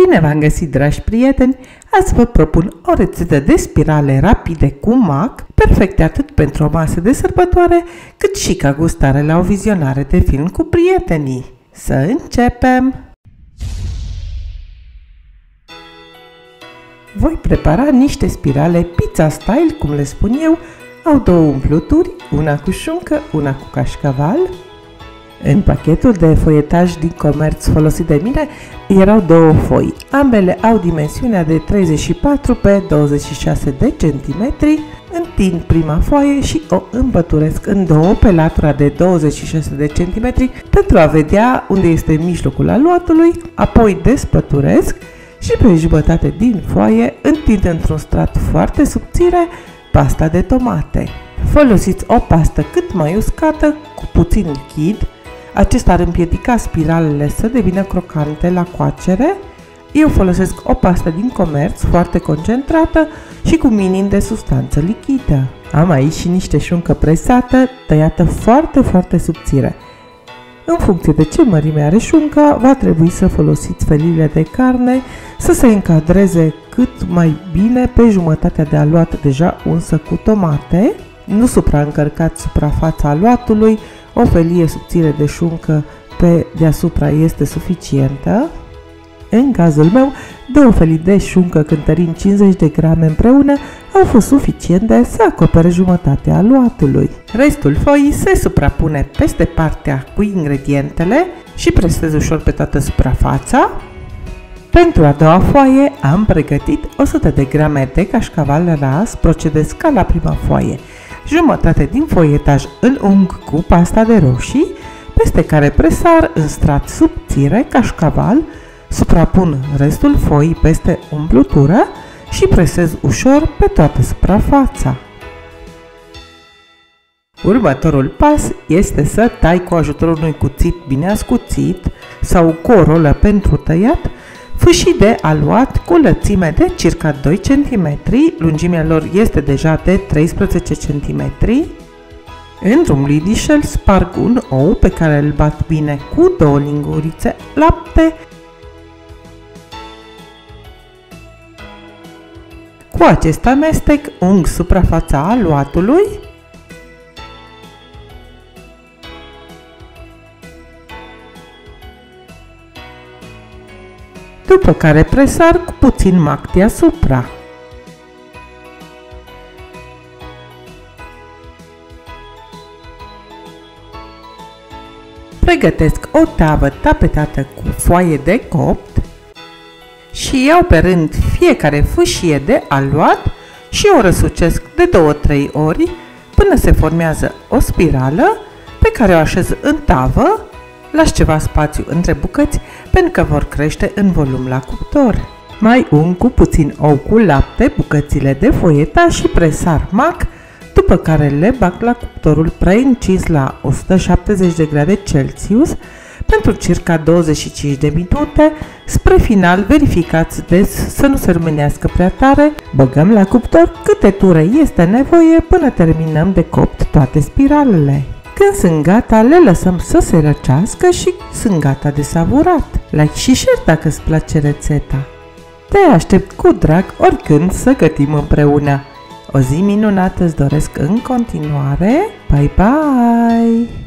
Bine v-am găsit, dragi prieteni! Azi vă propun o rețetă de spirale rapide cu mac, perfecte atât pentru o masă de sărbătoare, cât și ca gustare la o vizionare de film cu prietenii. Să începem! Voi prepara niște spirale pizza style, cum le spun eu. Au două umpluturi, una cu șuncă, una cu cașcaval. În pachetul de foietaj din comerț folosit de mine erau două foi. Ambele au dimensiunea de 34 pe 26 de centimetri. Întind prima foaie și o împăturesc în două pe latura de 26 de centimetri pentru a vedea unde este mijlocul aluatului. Apoi despăturesc și pe jumătate din foaie întind într-un strat foarte subțire pasta de tomate. Folosiți o pastă cât mai uscată, cu puțin lichid. Acesta ar împiedica spiralele să devină crocante la coacere. Eu folosesc o pastă din comerț foarte concentrată și cu minim de substanță lichidă. Am aici și niște șuncă presată, tăiată foarte subțire. În funcție de ce mărime are șunca, va trebui să folosiți felile de carne să se încadreze cât mai bine pe jumătatea de aluat deja unsă cu tomate. Nu supraîncărcați suprafața aluatului, o felie subțire de șuncă pe deasupra este suficientă. În cazul meu, două felii de șuncă cântărind 50 de grame împreună au fost suficiente să acopere jumătatea aluatului. Restul foii se suprapune peste partea cu ingredientele și presez ușor pe toată suprafața. Pentru a doua foaie am pregătit 100 de grame de cașcaval ras, procedez ca la prima foaie. Jumătate din foietaj îl ung cu pasta de roșii, peste care presar în strat subțire cașcaval, suprapun restul foii peste umplutură și presez ușor pe toată suprafața. Următorul pas este să tai cu ajutorul unui cuțit bine ascuțit sau cu o rolă pentru tăiat fâșii de aluat cu lățime de circa 2 cm, lungimea lor este deja de 13 cm. Într-un lidișel sparg un ou pe care îl bat bine cu 2 lingurițe lapte. Cu acest amestec ung suprafața aluatului. După care presar cu puțin mac deasupra. Pregătesc o tavă tapetată cu foaie de copt și iau pe rând fiecare fâșie de aluat și o răsucesc de 2-3 ori până se formează o spirală pe care o așez în tavă. Las ceva spațiu între bucăți pentru că vor crește în volum la cuptor. Mai ung cu puțin ou cu lapte bucățile de foietaj și presar mac, după care le bag la cuptorul preîncins la 170 de grade Celsius pentru circa 25 de minute. Spre final verificați des să nu se rumenească prea tare. Băgăm la cuptor câte ture este nevoie până terminăm de copt toate spiralele. Când sunt gata, le lăsăm să se răcească și sunt gata de savurat. Like și share dacă îți place rețeta. Te aștept cu drag oricând să gătim împreună. O zi minunată îți doresc în continuare. Bye bye!